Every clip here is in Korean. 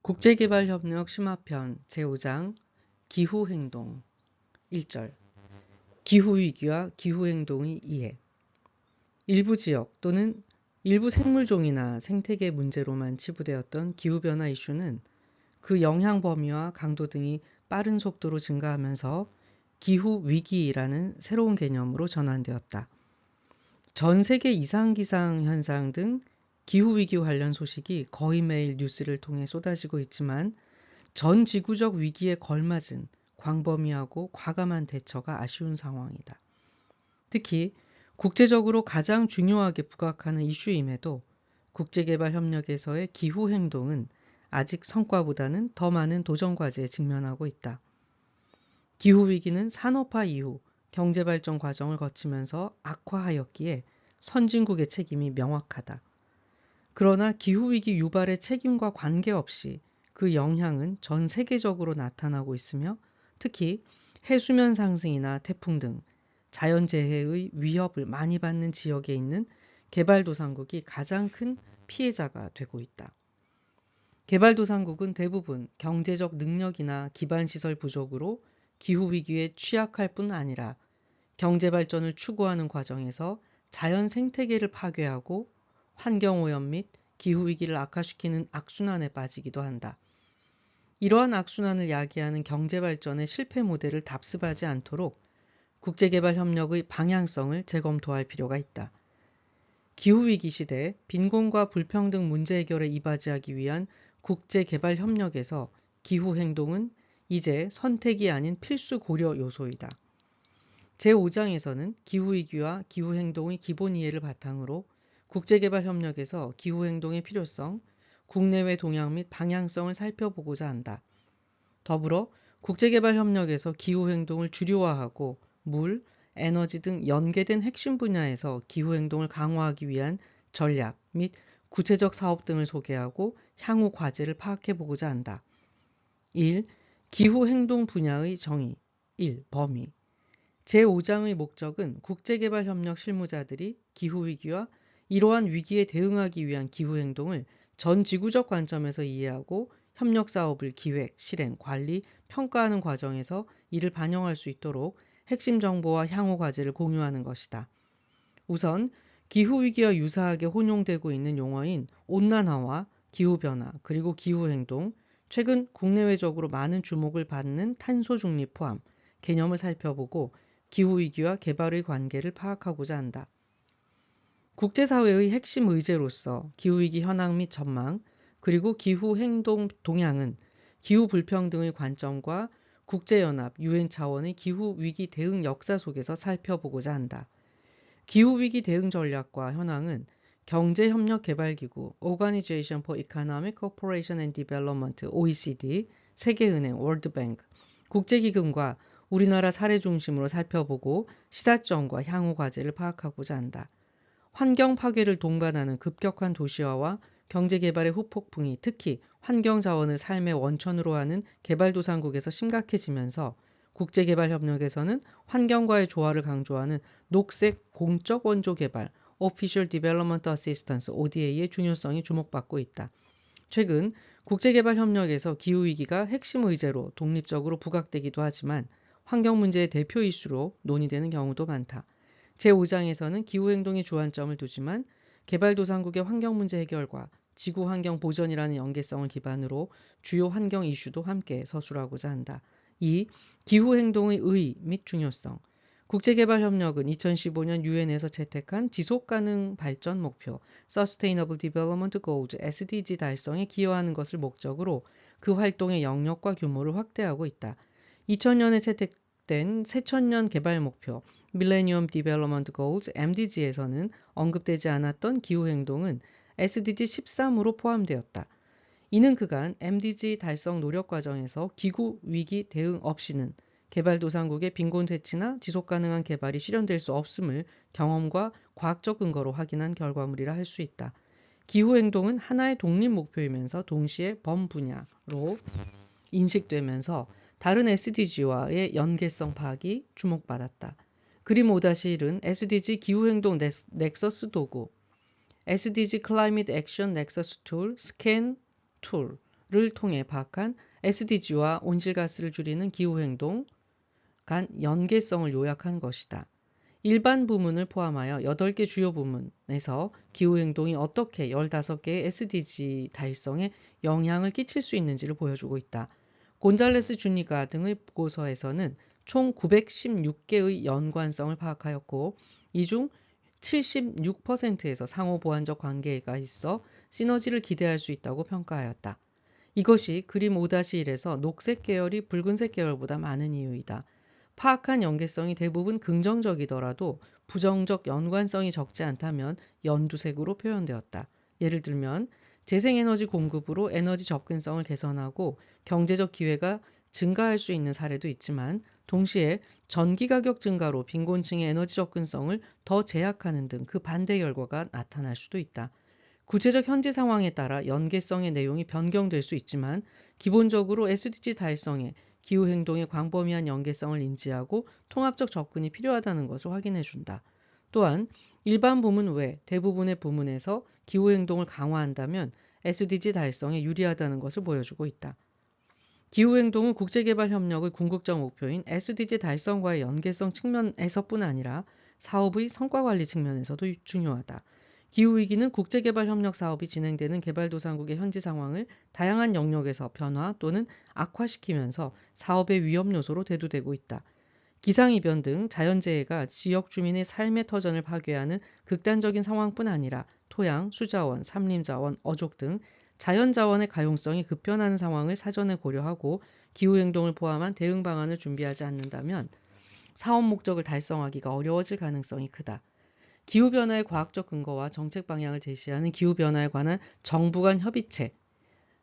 국제개발협력 심화편 제5장 기후행동 1절 기후위기와 기후행동의 이해 일부 지역 또는 일부 생물종이나 생태계 문제로만 치부되었던 기후변화 이슈는 그 영향 범위와 강도 등이 빠른 속도로 증가하면서 기후위기라는 새로운 개념으로 전환되었다. 전 세계 이상기상 현상 등 기후위기 관련 소식이 거의 매일 뉴스를 통해 쏟아지고 있지만 전 지구적 위기에 걸맞은 광범위하고 과감한 대처가 아쉬운 상황이다. 특히 국제적으로 가장 중요하게 부각하는 이슈임에도 국제개발협력에서의 기후행동은 아직 성과보다는 더 많은 도전과제에 직면하고 있다. 기후위기는 산업화 이후 경제발전 과정을 거치면서 악화하였기에 선진국의 책임이 명확하다. 그러나 기후위기 유발의 책임과 관계없이 그 영향은 전 세계적으로 나타나고 있으며 특히 해수면 상승이나 태풍 등 자연재해의 위협을 많이 받는 지역에 있는 개발도상국이 가장 큰 피해자가 되고 있다. 개발도상국은 대부분 경제적 능력이나 기반시설 부족으로 기후위기에 취약할 뿐 아니라 경제발전을 추구하는 과정에서 자연 생태계를 파괴하고 환경오염 및 기후위기를 악화시키는 악순환에 빠지기도 한다. 이러한 악순환을 야기하는 경제발전의 실패 모델을 답습하지 않도록 국제개발협력의 방향성을 재검토할 필요가 있다. 기후위기 시대 빈곤과 불평등 문제 해결에 이바지하기 위한 국제개발협력에서 기후행동은 이제 선택이 아닌 필수 고려 요소이다. 제5장에서는 기후위기와 기후행동의 기본 이해를 바탕으로 국제개발협력에서 기후행동의 필요성, 국내외 동향 및 방향성을 살펴보고자 한다. 더불어 국제개발협력에서 기후행동을 주류화하고 물, 에너지 등 연계된 핵심 분야에서 기후행동을 강화하기 위한 전략 및 구체적 사업 등을 소개하고 향후 과제를 파악해보고자 한다. 1. 기후행동 분야의 정의 1. 범위 제5장의 목적은 국제개발협력 실무자들이 기후위기와 이러한 위기에 대응하기 위한 기후행동을 전 지구적 관점에서 이해하고 협력사업을 기획, 실행, 관리, 평가하는 과정에서 이를 반영할 수 있도록 핵심 정보와 향후 과제를 공유하는 것이다. 우선 기후위기와 유사하게 혼용되고 있는 용어인 온난화와 기후변화 그리고 기후행동, 최근 국내외적으로 많은 주목을 받는 탄소 중립 포함 개념을 살펴보고 기후위기와 개발의 관계를 파악하고자 한다. 국제사회의 핵심 의제로서 기후위기 현황 및 전망, 그리고 기후행동 동향은 기후불평등의 관점과 국제연합, 유엔 차원의 기후위기 대응 역사 속에서 살펴보고자 한다. 기후위기 대응 전략과 현황은 경제협력개발기구, Organization for Economic Cooperation and Development, OECD, 세계은행, 월드뱅크, 국제기금과 우리나라 사례 중심으로 살펴보고 시사점과 향후 과제를 파악하고자 한다. 환경 파괴를 동반하는 급격한 도시화와 경제개발의 후폭풍이 특히 환경자원을 삶의 원천으로 하는 개발도상국에서 심각해지면서 국제개발협력에서는 환경과의 조화를 강조하는 녹색 공적 원조 개발, Official Development Assistance, ODA의 중요성이 주목받고 있다. 최근 국제개발협력에서 기후위기가 핵심 의제로 독립적으로 부각되기도 하지만 환경 문제의 대표 이슈로 논의되는 경우도 많다. 제5장에서는 기후행동에 주안점을 두지만 개발도상국의 환경 문제 해결과 지구 환경 보전이라는 연계성을 기반으로 주요 환경 이슈도 함께 서술하고자 한다. 2. 기후행동의 의의 및 중요성 국제개발협력은 2015년 유엔에서 채택한 지속가능 발전 목표 Sustainable Development Goals SDG 달성에 기여하는 것을 목적으로 그 활동의 영역과 규모를 확대하고 있다. 2000년에 채택된 새천년 개발 목표 Millennium Development Goals MDG에서는 언급되지 않았던 기후행동은 SDG 13으로 포함되었다. 이는 그간 MDG 달성 노력 과정에서 기후위기 대응 없이는 개발도상국의 빈곤 퇴치나 지속가능한 개발이 실현될 수 없음을 경험과 과학적 근거로 확인한 결과물이라 할 수 있다. 기후행동은 하나의 독립 목표이면서 동시에 범분야로 인식되면서 다른 SDG와의 연계성 파악이 주목받았다. 그림 5-1은 SDG 기후행동 넥서스 도구, SDG Climate Action Nexus Tool, 스캔 툴, 를 통해 파악한 SDG와 온실가스를 줄이는 기후행동 간 연계성을 요약한 것이다. 일반 부문을 포함하여 8개 주요 부문에서 기후행동이 어떻게 15개의 SDG 달성에 영향을 끼칠 수 있는지를 보여주고 있다. 곤잘레스 주니가 등의 보고서에서는 총 916개의 연관성을 파악하였고 이 중 76%에서 상호 보완적 관계가 있어 시너지를 기대할 수 있다고 평가하였다. 이것이 그림 5-1에서 녹색 계열이 붉은색 계열보다 많은 이유이다. 파악한 연계성이 대부분 긍정적이더라도 부정적 연관성이 적지 않다면 연두색으로 표현되었다. 예를 들면 재생에너지 공급으로 에너지 접근성을 개선하고 경제적 기회가 증가할 수 있는 사례도 있지만 동시에 전기 가격 증가로 빈곤층의 에너지 접근성을 더 제약하는 등 그 반대 결과가 나타날 수도 있다. 구체적 현지 상황에 따라 연계성의 내용이 변경될 수 있지만 기본적으로 SDG 달성에 기후행동의 광범위한 연계성을 인지하고 통합적 접근이 필요하다는 것을 확인해 준다. 또한 일반 부문 외 대부분의 부문에서 기후행동을 강화한다면 SDG 달성에 유리하다는 것을 보여주고 있다. 기후행동은 국제개발협력의 궁극적 목표인 SDG 달성과의 연계성 측면에서뿐 아니라 사업의 성과관리 측면에서도 중요하다. 기후위기는 국제개발협력 사업이 진행되는 개발도상국의 현지 상황을 다양한 영역에서 변화 또는 악화시키면서 사업의 위험 요소로 대두되고 있다. 기상이변 등 자연재해가 지역 주민의 삶의 터전을 파괴하는 극단적인 상황뿐 아니라 토양, 수자원, 산림자원, 어족 등 자연자원의 가용성이 급변하는 상황을 사전에 고려하고 기후행동을 포함한 대응 방안을 준비하지 않는다면 사업 목적을 달성하기가 어려워질 가능성이 크다. 기후변화의 과학적 근거와 정책 방향을 제시하는 기후변화에 관한 정부 간 협의체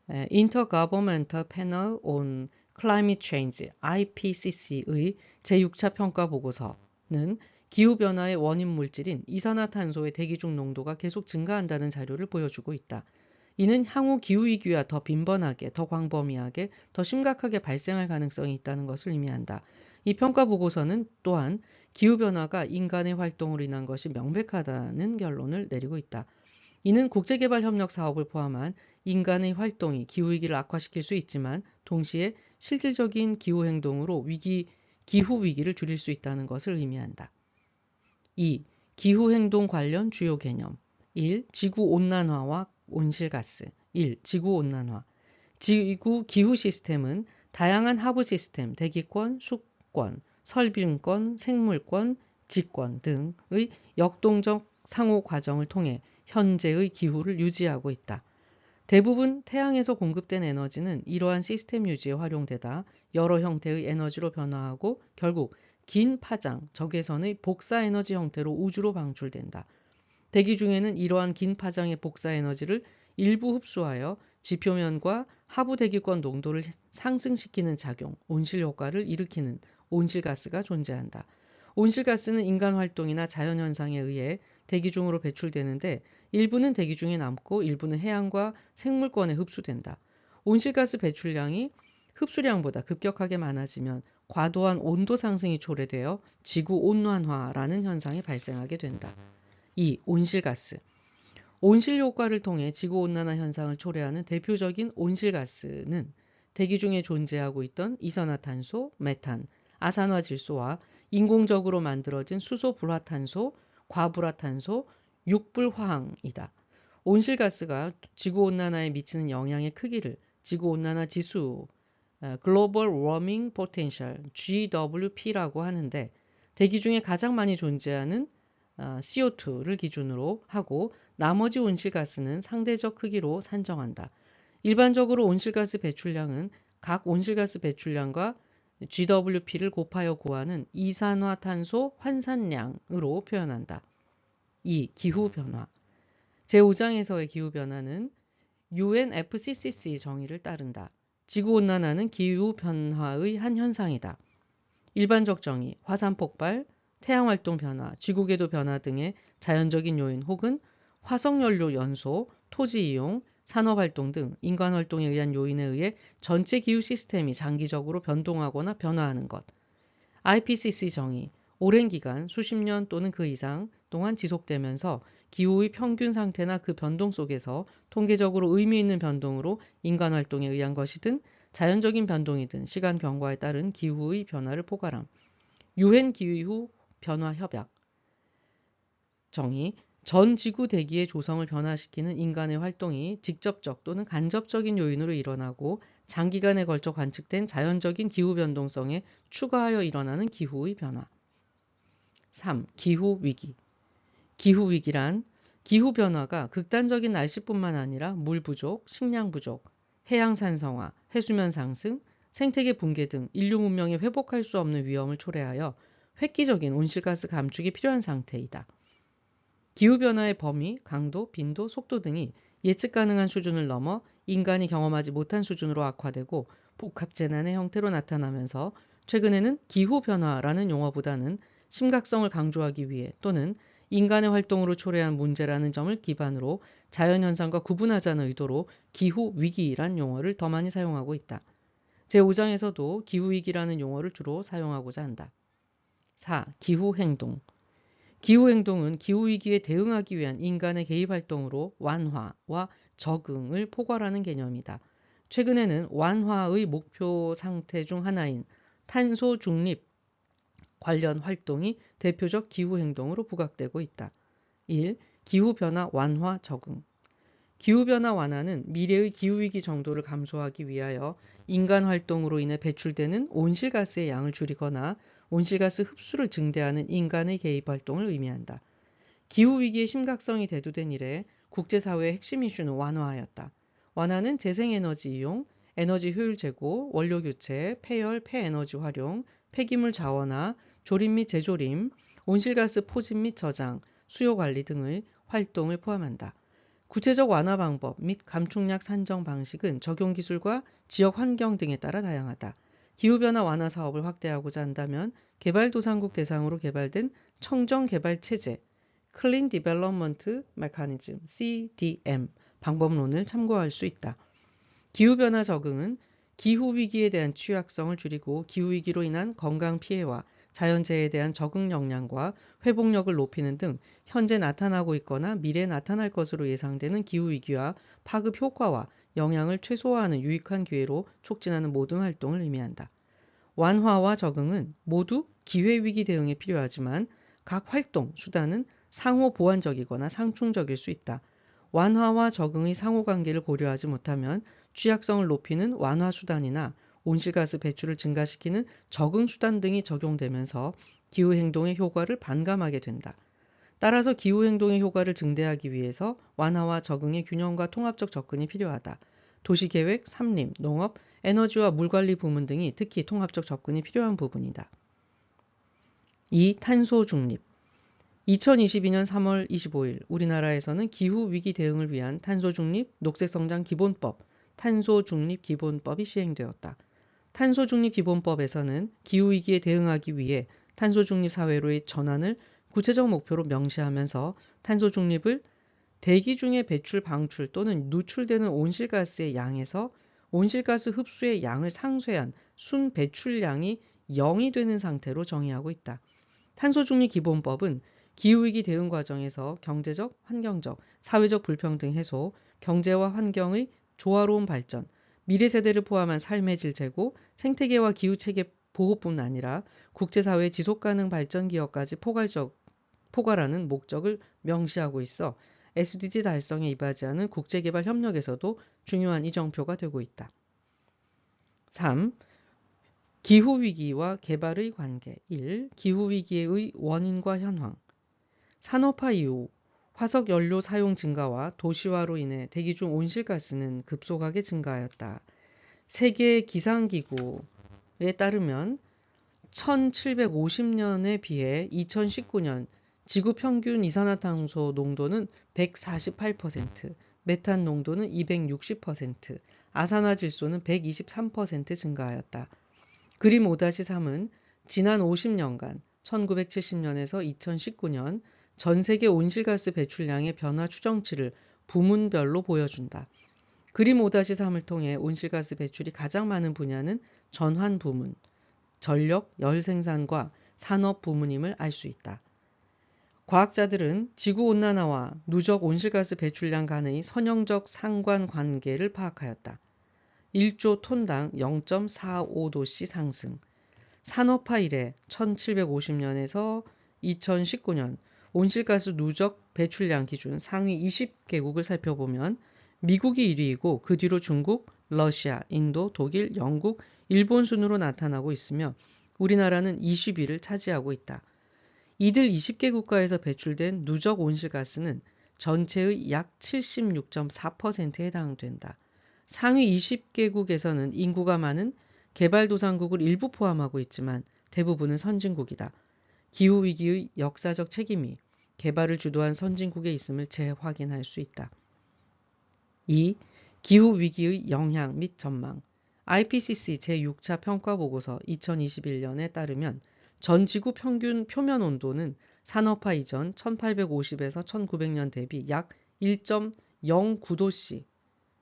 Intergovernmental Panel on Climate Change IPCC의 제6차 평가 보고서는 기후변화의 원인 물질인 이산화탄소의 대기 중 농도가 계속 증가한다는 자료를 보여주고 있다. 이는 향후 기후위기와 더 빈번하게, 더 광범위하게, 더 심각하게 발생할 가능성이 있다는 것을 의미한다. 이 평가 보고서는 또한 기후변화가 인간의 활동으로 인한 것이 명백하다는 결론을 내리고 있다. 이는 국제개발협력 사업을 포함한 인간의 활동이 기후위기를 악화시킬 수 있지만 동시에 실질적인 기후행동으로 기후위기를 줄일 수 있다는 것을 의미한다. 2. 기후행동 관련 주요 개념 1. 지구온난화와 온실가스 1. 지구온난화 지구 기후 시스템은 다양한 하부 시스템, 대기권, 수권, 설빙권, 생물권, 지권 등의 역동적 상호 과정을 통해 현재의 기후를 유지하고 있다. 대부분 태양에서 공급된 에너지는 이러한 시스템 유지에 활용되다 여러 형태의 에너지로 변화하고 결국 긴 파장, 적외선의 복사 에너지 형태로 우주로 방출된다. 대기 중에는 이러한 긴 파장의 복사 에너지를 일부 흡수하여 지표면과 하부 대기권 농도를 상승시키는 작용, 온실 효과를 일으키는 온실가스가 존재한다. 온실가스는 인간 활동이나 자연현상에 의해 대기 중으로 배출되는데 일부는 대기 중에 남고 일부는 해양과 생물권에 흡수된다. 온실가스 배출량이 흡수량보다 급격하게 많아지면 과도한 온도 상승이 초래되어 지구온난화라는 현상이 발생하게 된다. 2. 온실가스 온실 효과를 통해 지구온난화 현상을 초래하는 대표적인 온실가스는 대기 중에 존재하고 있던 이산화탄소, 메탄, 아산화질소와 인공적으로 만들어진 수소불화탄소, 과불화탄소, 육불화학이다. 온실가스가 지구온난화에 미치는 영향의 크기를 지구온난화 지수, Global Warming Potential, GWP라고 하는데 대기 중에 가장 많이 존재하는 CO2를 기준으로 하고 나머지 온실가스는 상대적 크기로 산정한다. 일반적으로 온실가스 배출량은 각 온실가스 배출량과 GWP를 곱하여 구하는 이산화탄소 환산량으로 표현한다. 2. 기후변화 제5장에서의 기후변화는 UNFCCC 정의를 따른다. 지구온난화는 기후변화의 한 현상이다. 일반적 정의, 화산폭발, 태양활동 변화, 지구궤도 변화 등의 자연적인 요인 혹은 화석연료 연소, 토지 이용, 산업활동 등 인간활동에 의한 요인에 의해 전체 기후 시스템이 장기적으로 변동하거나 변화하는 것. IPCC 정의, 오랜 기간, 수십 년 또는 그 이상 동안 지속되면서 기후의 평균 상태나 그 변동 속에서 통계적으로 의미 있는 변동으로 인간 활동에 의한 것이든 자연적인 변동이든 시간 경과에 따른 기후의 변화를 포괄함. 유엔 기후 변화 협약 정의 전 지구 대기의 조성을 변화시키는 인간의 활동이 직접적 또는 간접적인 요인으로 일어나고 장기간에 걸쳐 관측된 자연적인 기후 변동성에 추가하여 일어나는 기후의 변화. 3. 기후 위기. 기후 위기란 기후 변화가 극단적인 날씨뿐만 아니라 물 부족, 식량 부족, 해양 산성화, 해수면 상승, 생태계 붕괴 등 인류 문명이 회복할 수 없는 위험을 초래하여 획기적인 온실가스 감축이 필요한 상태이다. 기후변화의 범위, 강도, 빈도, 속도 등이 예측 가능한 수준을 넘어 인간이 경험하지 못한 수준으로 악화되고 복합재난의 형태로 나타나면서 최근에는 기후변화라는 용어보다는 심각성을 강조하기 위해 또는 인간의 활동으로 초래한 문제라는 점을 기반으로 자연현상과 구분하자는 의도로 기후위기란 용어를 더 많이 사용하고 있다. 제5장에서도 기후위기라는 용어를 주로 사용하고자 한다. 4. 기후행동. 기후행동은 기후위기에 대응하기 위한 인간의 개입활동으로 완화와 적응을 포괄하는 개념이다. 최근에는 완화의 목표 상태 중 하나인 탄소 중립 관련 활동이 대표적 기후행동으로 부각되고 있다. 1. 기후변화 완화 적응. 기후변화 완화는 미래의 기후위기 정도를 감소하기 위하여 인간 활동으로 인해 배출되는 온실가스의 양을 줄이거나 온실가스 흡수를 증대하는 인간의 개입 활동을 의미한다. 기후위기의 심각성이 대두된 이래 국제사회의 핵심 이슈는 완화였다. 완화는 재생에너지 이용, 에너지 효율 제고, 원료 교체, 폐열, 폐에너지 활용, 폐기물 자원화, 조림 및 재조림, 온실가스 포집 및 저장, 수요 관리 등의 활동을 포함한다. 구체적 완화 방법 및 감축량 산정 방식은 적용 기술과 지역 환경 등에 따라 다양하다. 기후변화 완화 사업을 확대하고자 한다면 개발도상국 대상으로 개발된 청정개발체제 Clean Development Mechanism (CDM) 방법론을 참고할 수 있다. 기후변화 적응은 기후위기에 대한 취약성을 줄이고 기후위기로 인한 건강 피해와 자연재해에 대한 적응 역량과 회복력을 높이는 등 현재 나타나고 있거나 미래에 나타날 것으로 예상되는 기후위기와 파급 효과와 영향을 최소화하는 유익한 기회로 촉진하는 모든 활동을 의미한다. 완화와 적응은 모두 기회위기 대응에 필요하지만 각 활동, 수단은 상호 보완적이거나 상충적일 수 있다. 완화와 적응의 상호관계를 고려하지 못하면 취약성을 높이는 완화 수단이나 온실가스 배출을 증가시키는 적응 수단 등이 적용되면서 기후행동의 효과를 반감하게 된다. 따라서 기후행동의 효과를 증대하기 위해서 완화와 적응의 균형과 통합적 접근이 필요하다. 도시계획, 산림, 농업, 에너지와 물관리 부문 등이 특히 통합적 접근이 필요한 부분이다. 2. 탄소 중립. 2022년 3월 25일 우리나라에서는 기후위기 대응을 위한 탄소중립 녹색성장 기본법, 탄소중립 기본법이 시행되었다. 탄소중립 기본법에서는 기후위기에 대응하기 위해 탄소중립 사회로의 전환을 구체적 목표로 명시하면서 탄소중립을 대기 중의 배출, 방출 또는 누출되는 온실가스의 양에서 온실가스 흡수의 양을 상쇄한 순 배출량이 0이 되는 상태로 정의하고 있다. 탄소중립 기본법은 기후위기 대응 과정에서 경제적, 환경적, 사회적 불평등 해소, 경제와 환경의 조화로운 발전, 미래 세대를 포함한 삶의 질 제고, 생태계와 기후체계 보호뿐 아니라 국제사회의 지속가능 발전 기여까지 포괄하는 목적을 명시하고 있어 SDG 달성에 이바지하는 국제개발 협력에서도 중요한 이정표가 되고 있다. 3. 기후위기와 개발의 관계 1. 기후위기의 원인과 현황 산업화 이후 화석연료 사용 증가와 도시화로 인해 대기 중 온실가스는 급속하게 증가하였다. 세계 기상기구에 따르면 1750년에 비해 2019년 지구 평균 이산화탄소 농도는 148%, 메탄 농도는 260%, 아산화질소는 123% 증가하였다. 그림 5-3은 지난 50년간 1970년에서 2019년 전 세계 온실가스 배출량의 변화 추정치를 부문별로 보여준다. 그림 5-3을 통해 온실가스 배출이 가장 많은 분야는 전환 부문, 전력, 열 생산과 산업 부문임을 알 수 있다. 과학자들은 지구온난화와 누적 온실가스 배출량 간의 선형적 상관관계를 파악하였다. 1조 톤당 0.45도씨 상승. 산업화 이래 1750년에서 2019년 온실가스 누적 배출량 기준 상위 20개국을 살펴보면 미국이 1위이고 그 뒤로 중국, 러시아, 인도, 독일, 영국, 일본 순으로 나타나고 있으며 우리나라는 20위를 차지하고 있다. 이들 20개 국가에서 배출된 누적 온실가스는 전체의 약 76.4%에 해당된다. 상위 20개국에서는 인구가 많은 개발도상국을 일부 포함하고 있지만 대부분은 선진국이다. 기후위기의 역사적 책임이 개발을 주도한 선진국에 있음을 재확인할 수 있다. 2. 기후위기의 영향 및 전망. IPCC 제6차 평가보고서 2021년에 따르면 전 지구 평균 표면 온도는 산업화 이전 1850에서 1900년 대비 약 1.09도씨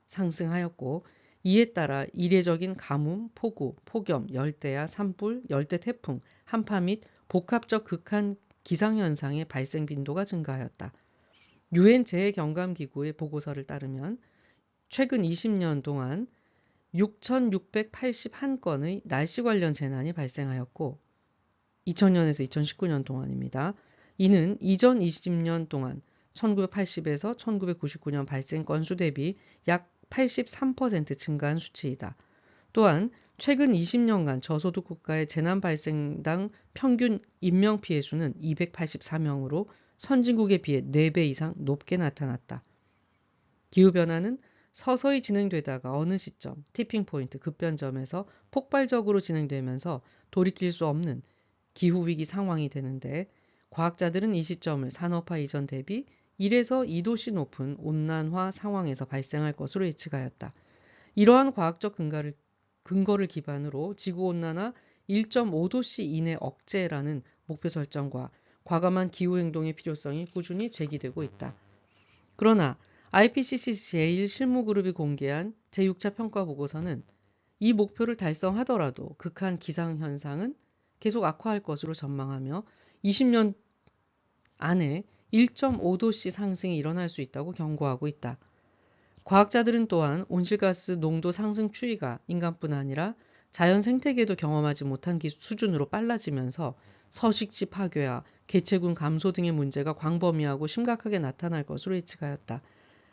상승하였고 이에 따라 이례적인 가뭄, 폭우, 폭염, 열대야, 산불, 열대 태풍, 한파 및 복합적 극한 기상현상의 발생 빈도가 증가하였다. 유엔 재해경감기구의 보고서를 따르면 최근 20년 동안 6,681건의 날씨 관련 재난이 발생하였고 2000년에서 2019년 동안입니다. 이는 이전 20년 동안 1980에서 1999년 발생 건수 대비 약 83% 증가한 수치이다. 또한 최근 20년간 저소득 국가의 재난 발생당 평균 인명피해 수는 284명으로 선진국에 비해 4배 이상 높게 나타났다. 기후변화는 서서히 진행되다가 어느 시점, 티핑포인트, 급변점에서 폭발적으로 진행되면서 돌이킬 수 없는 기후위기 상황이 되는데 과학자들은 이 시점을 산업화 이전 대비 1에서 2도씨 높은 온난화 상황에서 발생할 것으로 예측하였다. 이러한 과학적 근거를 기반으로 지구온난화 1.5도씨 이내 억제라는 목표 설정과 과감한 기후행동의 필요성이 꾸준히 제기되고 있다. 그러나 IPCC 제1실무그룹이 공개한 제6차 평가보고서는 이 목표를 달성하더라도 극한 기상현상은 계속 악화할 것으로 전망하며 20년 안에 1.5도씨 상승이 일어날 수 있다고 경고하고 있다. 과학자들은 또한 온실가스 농도 상승 추이가 인간뿐 아니라 자연 생태계도 경험하지 못한 수준으로 빨라지면서 서식지 파괴와 개체군 감소 등의 문제가 광범위하고 심각하게 나타날 것으로 예측하였다.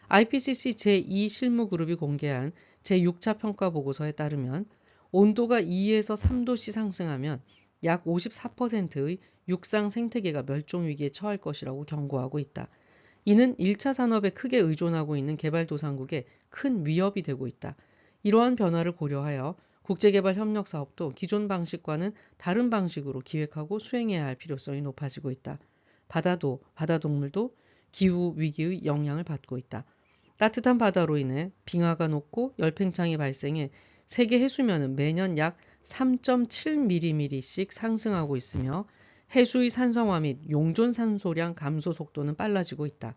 IPCC 제2실무그룹이 공개한 제6차 평가보고서에 따르면 온도가 2에서 3도씨 상승하면 약 54%의 육상 생태계가 멸종위기에 처할 것이라고 경고하고 있다. 이는 1차 산업에 크게 의존하고 있는 개발도상국에 큰 위협이 되고 있다. 이러한 변화를 고려하여 국제개발 협력 사업도 기존 방식과는 다른 방식으로 기획하고 수행해야 할 필요성이 높아지고 있다. 바다도, 바다동물도 기후위기의 영향을 받고 있다. 따뜻한 바다로 인해 빙하가 녹고 열팽창이 발생해 세계 해수면은 매년 약 3.7mm씩 상승하고 있으며 해수의 산성화 및 용존 산소량 감소 속도는 빨라지고 있다.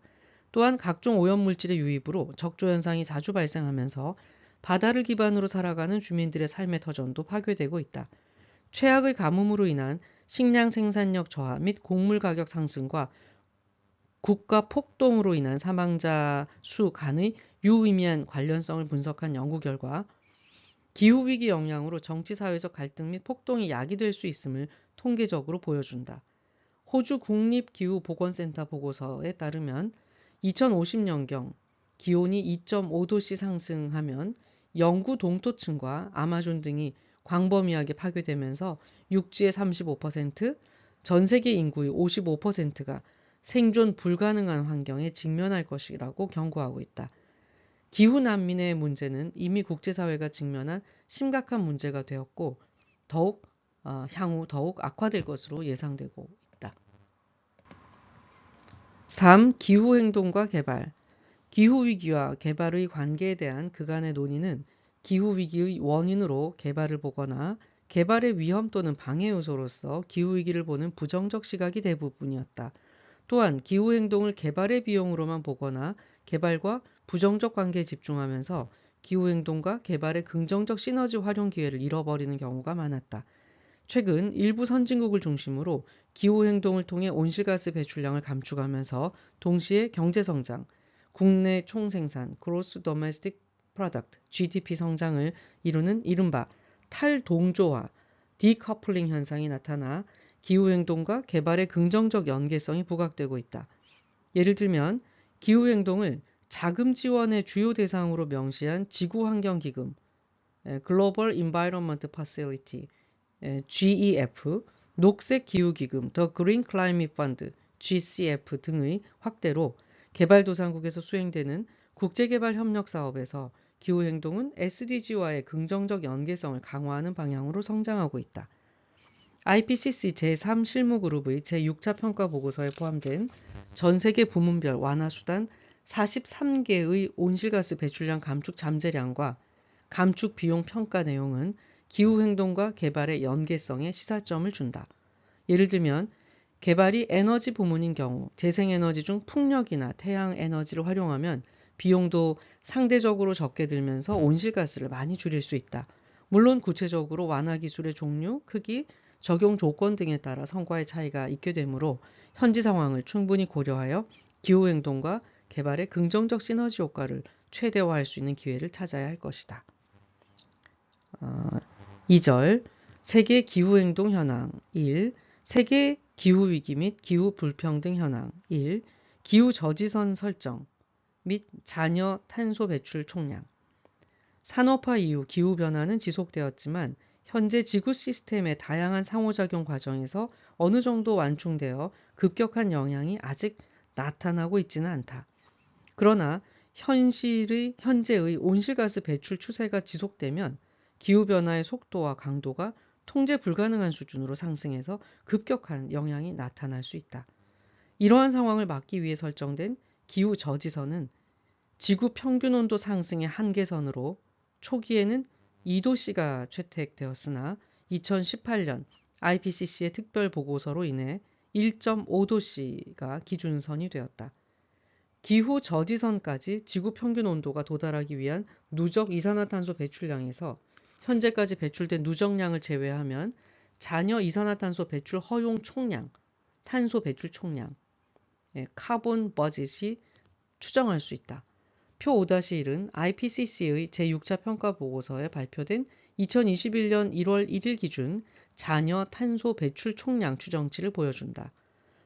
또한 각종 오염물질의 유입으로 적조현상이 자주 발생하면서 바다를 기반으로 살아가는 주민들의 삶의 터전도 파괴되고 있다. 최악의 가뭄으로 인한 식량 생산력 저하 및 곡물 가격 상승과 국가 폭동으로 인한 사망자 수 간의 유의미한 관련성을 분석한 연구 결과 기후위기 영향으로 정치사회적 갈등 및 폭동이 야기될 수 있음을 통계적으로 보여준다. 호주 국립기후보건센터 보고서에 따르면 2050년경 기온이 2.5도씨 상승하면 영구 동토층과 아마존 등이 광범위하게 파괴되면서 육지의 35%, 전 세계 인구의 55%가 생존 불가능한 환경에 직면할 것이라고 경고하고 있다. 기후 난민의 문제는 이미 국제사회가 직면한 심각한 문제가 되었고 향후 더욱 악화될 것으로 예상되고 있다. 3. 기후행동과 개발. 기후위기와 개발의 관계에 대한 그간의 논의는 기후위기의 원인으로 개발을 보거나 개발의 위험 또는 방해 요소로서 기후위기를 보는 부정적 시각이 대부분이었다. 또한 기후행동을 개발의 비용으로만 보거나 개발과 부정적 관계에 집중하면서 기후행동과 개발의 긍정적 시너지 활용 기회를 잃어버리는 경우가 많았다. 최근 일부 선진국을 중심으로 기후행동을 통해 온실가스 배출량을 감축하면서 동시에 경제성장, 국내 총생산, Gross Domestic Product, GDP 성장을 이루는 이른바 탈동조화, 디커플링 현상이 나타나 기후행동과 개발의 긍정적 연계성이 부각되고 있다. 예를 들면 기후행동을 자금 지원의 주요 대상으로 명시한 지구환경기금, Global Environment Facility, GEF, 녹색기후기금, The Green Climate Fund, GCF 등의 확대로 개발도상국에서 수행되는 국제개발협력사업에서 기후행동은 SDG와의 긍정적 연계성을 강화하는 방향으로 성장하고 있다. IPCC 제3실무그룹의 제6차 평가보고서에 포함된 전세계 부문별 완화수단 43개의 온실가스 배출량 감축 잠재량과 감축 비용 평가 내용은 기후행동과 개발의 연계성에 시사점을 준다. 예를 들면 개발이 에너지 부문인 경우 재생에너지 중 풍력이나 태양에너지를 활용하면 비용도 상대적으로 적게 들면서 온실가스를 많이 줄일 수 있다. 물론 구체적으로 완화 기술의 종류, 크기, 적용 조건 등에 따라 성과의 차이가 있게 되므로 현지 상황을 충분히 고려하여 기후행동과 개발의 긍정적 시너지 효과를 최대화할 수 있는 기회를 찾아야 할 것이다. 2절 세계 기후행동 현황 1. 세계 기후위기 및 기후 불평등 현황 1. 기후 저지선 설정 및 잔여 탄소 배출 총량 산업화 이후 기후변화는 지속되었지만 현재 지구 시스템의 다양한 상호작용 과정에서 어느 정도 완충되어 급격한 영향이 아직 나타나고 있지는 않다. 그러나 현재의 온실가스 배출 추세가 지속되면 기후변화의 속도와 강도가 통제 불가능한 수준으로 상승해서 급격한 영향이 나타날 수 있다. 이러한 상황을 막기 위해 설정된 기후 저지선은 지구 평균 온도 상승의 한계선으로 초기에는 2도씨가 채택되었으나 2018년 IPCC의 특별 보고서로 인해 1.5도씨가 기준선이 되었다. 기후 저지선까지 지구 평균 온도가 도달하기 위한 누적 이산화탄소 배출량에서 현재까지 배출된 누적량을 제외하면 잔여 이산화탄소 배출 허용 총량, 탄소 배출 총량, 카본 버짓이 추정할 수 있다. 표 5-1은 IPCC의 제6차 평가 보고서에 발표된 2021년 1월 1일 기준 잔여 탄소 배출 총량 추정치를 보여준다.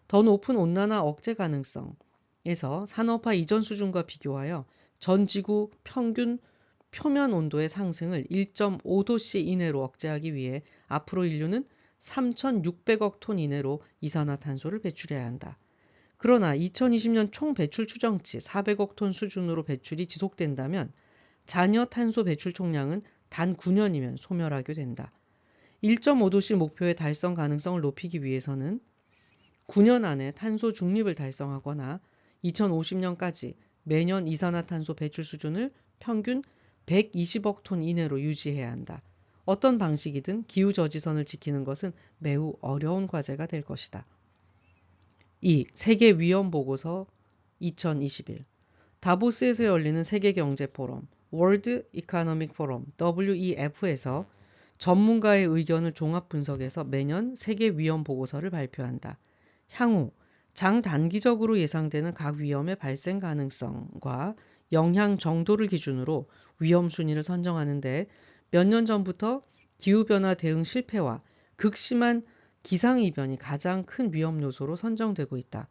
더 높은 온난화 억제 가능성에서 산업화 이전 수준과 비교하여 전 지구 평균 표면 온도의 상승을 1.5도씨 이내로 억제하기 위해 앞으로 인류는 3,600억 톤 이내로 이산화탄소를 배출해야 한다. 그러나 2020년 총 배출 추정치 400억 톤 수준으로 배출이 지속된다면 잔여 탄소 배출 총량은 단 9년이면 소멸하게 된다. 1.5도씨 목표의 달성 가능성을 높이기 위해서는 9년 안에 탄소 중립을 달성하거나 2050년까지 매년 이산화탄소 배출 수준을 평균 120억 톤 이내로 유지해야 한다. 어떤 방식이든 기후 저지선을 지키는 것은 매우 어려운 과제가 될 것이다. 2. 세계 위험 보고서 2021 다보스에서 열리는 세계경제포럼 World Economic Forum WEF에서 전문가의 의견을 종합 분석해서 매년 세계 위험 보고서를 발표한다. 향후 장단기적으로 예상되는 각 위험의 발생 가능성과 영향 정도를 기준으로 위험 순위를 선정하는데 몇 년 전부터 기후변화 대응 실패와 극심한 기상이변이 가장 큰 위험 요소로 선정되고 있다.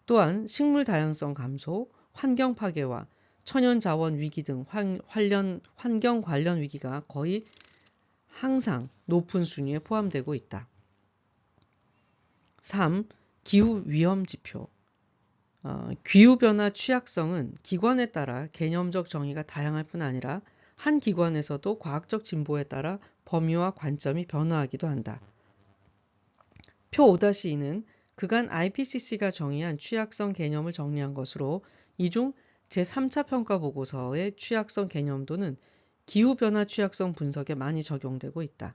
또한 식물 다양성 감소, 환경 파괴와 천연 자원 위기 등 환경 관련 위기가 거의 항상 높은 순위에 포함되고 있다. 3. 기후 위험 지표 기후변화 취약성은 기관에 따라 개념적 정의가 다양할 뿐 아니라 한 기관에서도 과학적 진보에 따라 범위와 관점이 변화하기도 한다. 표 5-2는 그간 IPCC가 정의한 취약성 개념을 정리한 것으로 이중 제3차 평가 보고서의 취약성 개념도는 기후변화 취약성 분석에 많이 적용되고 있다.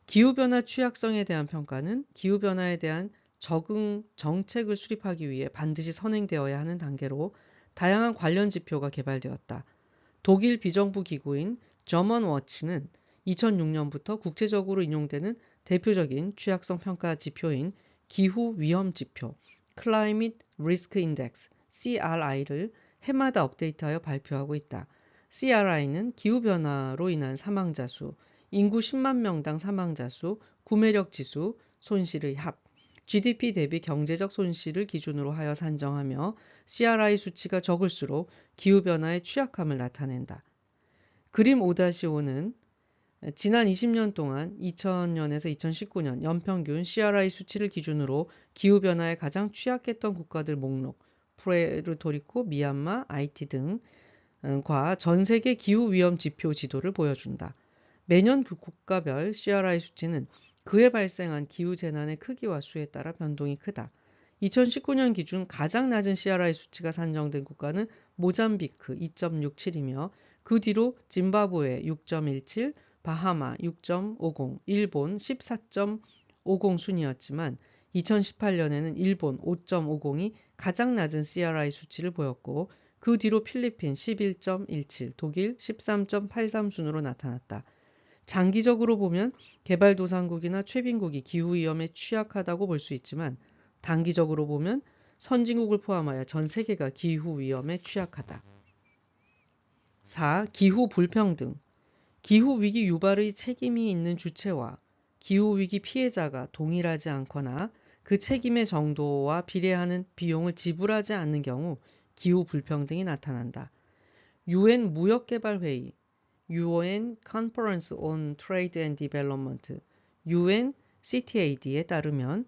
기후변화 취약성에 대한 평가는 기후변화에 대한 적응 정책을 수립하기 위해 반드시 선행되어야 하는 단계로 다양한 관련 지표가 개발되었다. 독일 비정부 기구인 저먼워치는 2006년부터 국제적으로 인용되는 대표적인 취약성 평가 지표인 기후 위험 지표 Climate Risk Index CRI를 해마다 업데이트하여 발표하고 있다. CRI는 기후변화로 인한 사망자 수, 인구 10만 명당 사망자 수, 구매력 지수, 손실의 합, GDP 대비 경제적 손실을 기준으로 하여 산정하며 CRI 수치가 적을수록 기후변화의 취약함을 나타낸다. 그림 5-5는 지난 20년 동안 2000년에서 2019년 연평균 CRI 수치를 기준으로 기후변화에 가장 취약했던 국가들 목록, 푸에르토리코, 미얀마, 아이티 등과 전 세계 기후위험 지표 지도를 보여준다. 매년 그 국가별 CRI 수치는 그해 발생한 기후재난의 크기와 수에 따라 변동이 크다. 2019년 기준 가장 낮은 CRI 수치가 산정된 국가는 모잠비크 2.67이며 그 뒤로 짐바브웨 6.17, 바하마 6.50, 일본 14.50 순이었지만 2018년에는 일본 5.50이 가장 낮은 CRI 수치를 보였고 그 뒤로 필리핀 11.17, 독일 13.83 순으로 나타났다. 장기적으로 보면 개발도상국이나 최빈국이 기후위험에 취약하다고 볼 수 있지만 단기적으로 보면 선진국을 포함하여 전 세계가 기후위험에 취약하다. 4. 기후 불평등. 기후위기 유발의 책임이 있는 주체와 기후위기 피해자가 동일하지 않거나 그 책임의 정도와 비례하는 비용을 지불하지 않는 경우 기후 불평등이 나타난다. UN 무역개발회의, UN Conference on Trade and Development, UNCTAD에 따르면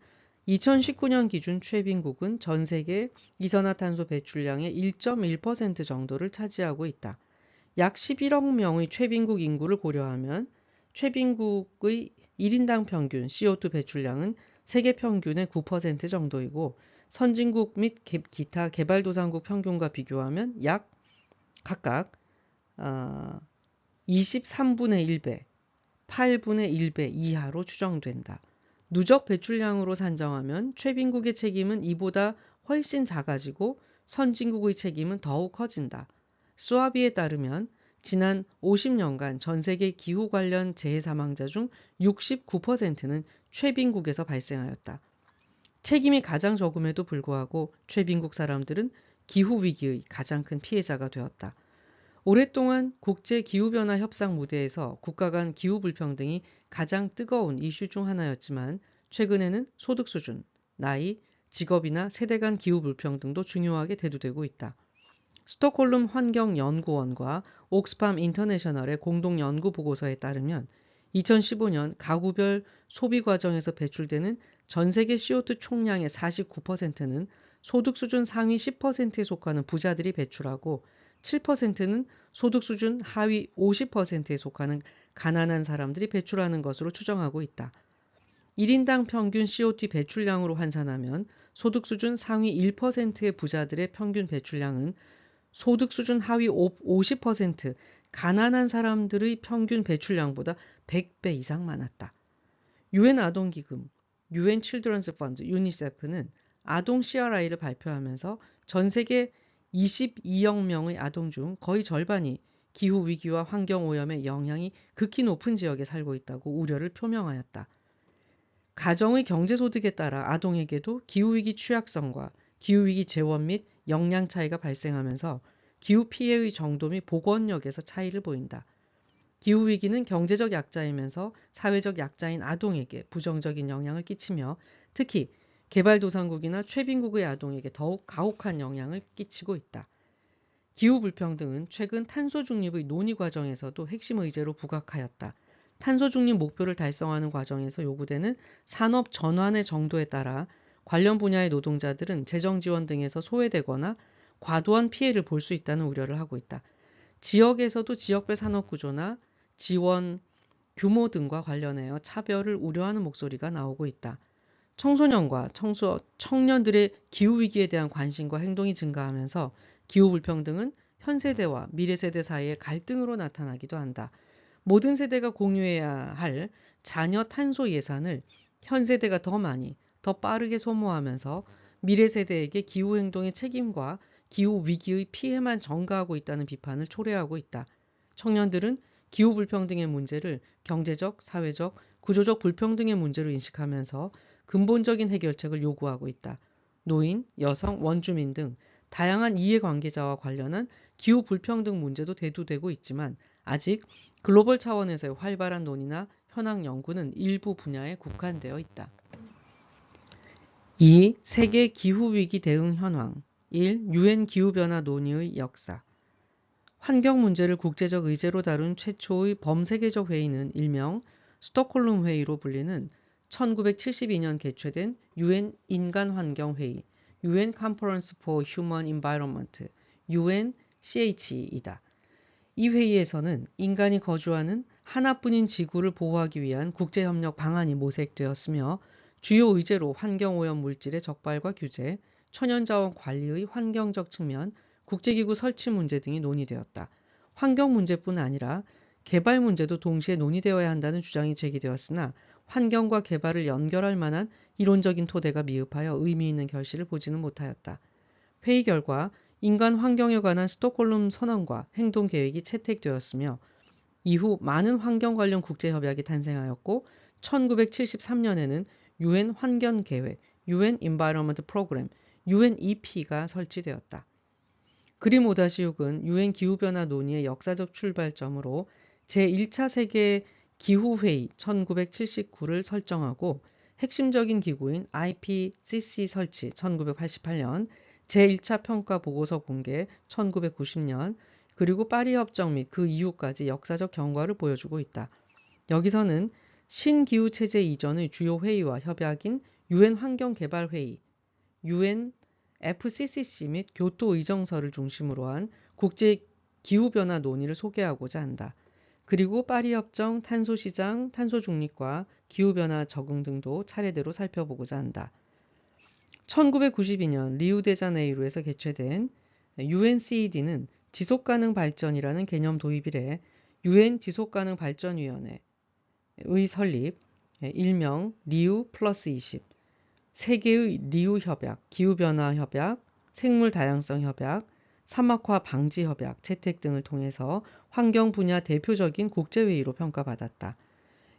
2019년 기준 최빈국은 전 세계 이산화탄소 배출량의 1.1% 정도를 차지하고 있다. 약 11억 명의 최빈국 인구를 고려하면 최빈국의 1인당 평균 CO2 배출량은 세계 평균의 9% 정도이고 선진국 및 기타 개발도상국 평균과 비교하면 약 각각 23분의 1배, 8분의 1배 이하로 추정된다. 누적 배출량으로 산정하면 최빈국의 책임은 이보다 훨씬 작아지고 선진국의 책임은 더욱 커진다. 스와비에 따르면 지난 50년간 전 세계 기후 관련 재해 사망자 중 69%는 최빈국에서 발생하였다. 책임이 가장 적음에도 불구하고 최빈국 사람들은 기후위기의 가장 큰 피해자가 되었다. 오랫동안 국제기후변화 협상 무대에서 국가 간 기후 불평등이 가장 뜨거운 이슈 중 하나였지만 최근에는 소득 수준, 나이, 직업이나 세대 간 기후 불평등도 중요하게 대두되고 있다. 스톡홀름 환경연구원과 옥스팜 인터내셔널의 공동 연구 보고서에 따르면 2015년 가구별 소비 과정에서 배출되는 전 세계 CO2 총량의 49%는 소득 수준 상위 10%에 속하는 부자들이 배출하고 7%는 소득 수준 하위 50%에 속하는 가난한 사람들이 배출하는 것으로 추정하고 있다. 1인당 평균 CO2 배출량으로 환산하면 소득 수준 상위 1%의 부자들의 평균 배출량은 소득 수준 하위 50% 가난한 사람들의 평균 배출량보다 100배 이상 많았다. UN 아동기금, UN Children's Fund, 유니세프는 아동 CRI를 발표하면서 전 세계 22억 명의 아동 중 거의 절반이 기후위기와 환경오염의 영향이 극히 높은 지역에 살고 있다고 우려를 표명하였다. 가정의 경제소득에 따라 아동에게도 기후위기 취약성과 기후위기 재원 및 역량 차이가 발생하면서 기후피해의 정도 및 복원력에서 차이를 보인다. 기후위기는 경제적 약자이면서 사회적 약자인 아동에게 부정적인 영향을 끼치며 특히 개발도상국이나 최빈국의 아동에게 더욱 가혹한 영향을 끼치고 있다. 기후불평등은 최근 탄소중립의 논의 과정에서도 핵심 의제로 부각하였다. 탄소중립 목표를 달성하는 과정에서 요구되는 산업 전환의 정도에 따라 관련 분야의 노동자들은 재정지원 등에서 소외되거나 과도한 피해를 볼 수 있다는 우려를 하고 있다. 지역에서도 지역별 산업구조나 지원 규모 등과 관련하여 차별을 우려하는 목소리가 나오고 있다. 청소년과 청년들의 기후위기에 대한 관심과 행동이 증가하면서 기후불평등은 현 세대와 미래 세대 사이의 갈등으로 나타나기도 한다. 모든 세대가 공유해야 할 자녀 탄소 예산을 현 세대가 더 많이, 더 빠르게 소모하면서 미래 세대에게 기후행동의 책임과 기후위기의 피해만 전가하고 있다는 비판을 초래하고 있다. 청년들은 기후 불평등의 문제를 경제적, 사회적, 구조적 불평등의 문제로 인식하면서 근본적인 해결책을 요구하고 있다. 노인, 여성, 원주민 등 다양한 이해관계자와 관련한 기후 불평등 문제도 대두되고 있지만 아직 글로벌 차원에서의 활발한 논의나 현황 연구는 일부 분야에 국한되어 있다. 2. 세계 기후위기 대응 현황 1. 유엔 기후변화 논의의 역사 환경 문제를 국제적 의제로 다룬 최초의 범세계적 회의는 일명 스톡홀름 회의로 불리는 1972년 개최된 유엔 인간환경회의 UN Conference for Human Environment UNCHE이다. 이 회의에서는 인간이 거주하는 하나뿐인 지구를 보호하기 위한 국제협력 방안이 모색되었으며 주요 의제로 환경오염 물질의 적발과 규제, 천연자원 관리의 환경적 측면, 국제기구 설치 문제 등이 논의되었다. 환경 문제뿐 아니라 개발 문제도 동시에 논의되어야 한다는 주장이 제기되었으나 환경과 개발을 연결할 만한 이론적인 토대가 미흡하여 의미 있는 결실을 보지는 못하였다. 회의 결과 인간 환경에 관한 스톡홀름 선언과 행동 계획이 채택되었으며 이후 많은 환경 관련 국제협약이 탄생하였고 1973년에는 UN 환경계획, UN Environment Program, UNEP가 설치되었다. 그림 5-6은 UN 기후변화 논의의 역사적 출발점으로 제1차 세계 기후회의 1979를 설정하고 핵심적인 기구인 IPCC 설치 1988년, 제1차 평가 보고서 공개 1990년, 그리고 파리 협정 및 그 이후까지 역사적 경과를 보여주고 있다. 여기서는 신기후 체제 이전의 주요 회의와 협약인 UN 환경개발회의, UN FCCC 및 교토 의정서를 중심으로 한 국제 기후변화 논의를 소개하고자 한다. 그리고 파리 협정, 탄소시장, 탄소중립과 기후변화 적응 등도 차례대로 살펴보고자 한다. 1992년 리우데자네이루에서 개최된 UNCED는 지속가능 발전이라는 개념 도입 이래 UN 지속가능발전위원회의 설립, 일명 리우 플러스 20, 세계의 리우 협약, 기후변화 협약, 생물 다양성 협약, 사막화 방지 협약 채택 등을 통해서 환경 분야 대표적인 국제회의로 평가받았다.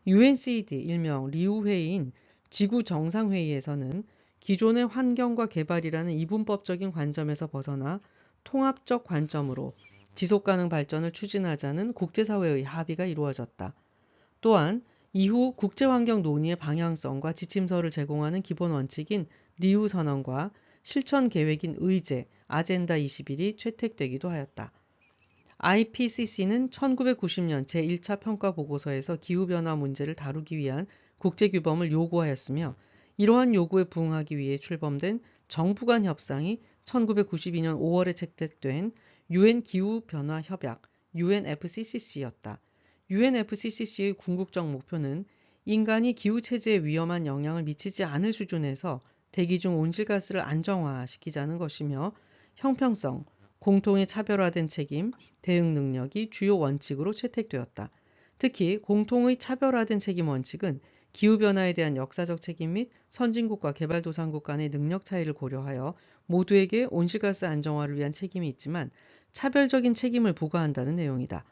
UNCED 일명 리우 회의인 지구 정상회의에서는 기존의 환경과 개발이라는 이분법적인 관점에서 벗어나 통합적 관점으로 지속가능 발전을 추진하자는 국제사회의 합의가 이루어졌다. 또한 이후 국제환경 논의의 방향성과 지침서를 제공하는 기본 원칙인 리우 선언과 실천 계획인 의제, 아젠다 21이 채택되기도 하였다. IPCC는 1990년 제1차 평가 보고서에서 기후변화 문제를 다루기 위한 국제규범을 요구하였으며 이러한 요구에 부응하기 위해 출범된 정부 간 협상이 1992년 5월에 채택된 UN 기후변화 협약 UNFCCC였다. UNFCCC의 궁극적 목표는 인간이 기후체제에 위험한 영향을 미치지 않을 수준에서 대기 중 온실가스를 안정화시키자는 것이며 형평성, 공통의 차별화된 책임, 대응 능력이 주요 원칙으로 채택되었다. 특히 공통의 차별화된 책임 원칙은 기후변화에 대한 역사적 책임 및 선진국과 개발도상국 간의 능력 차이를 고려하여 모두에게 온실가스 안정화를 위한 책임이 있지만 차별적인 책임을 부과한다는 내용이다.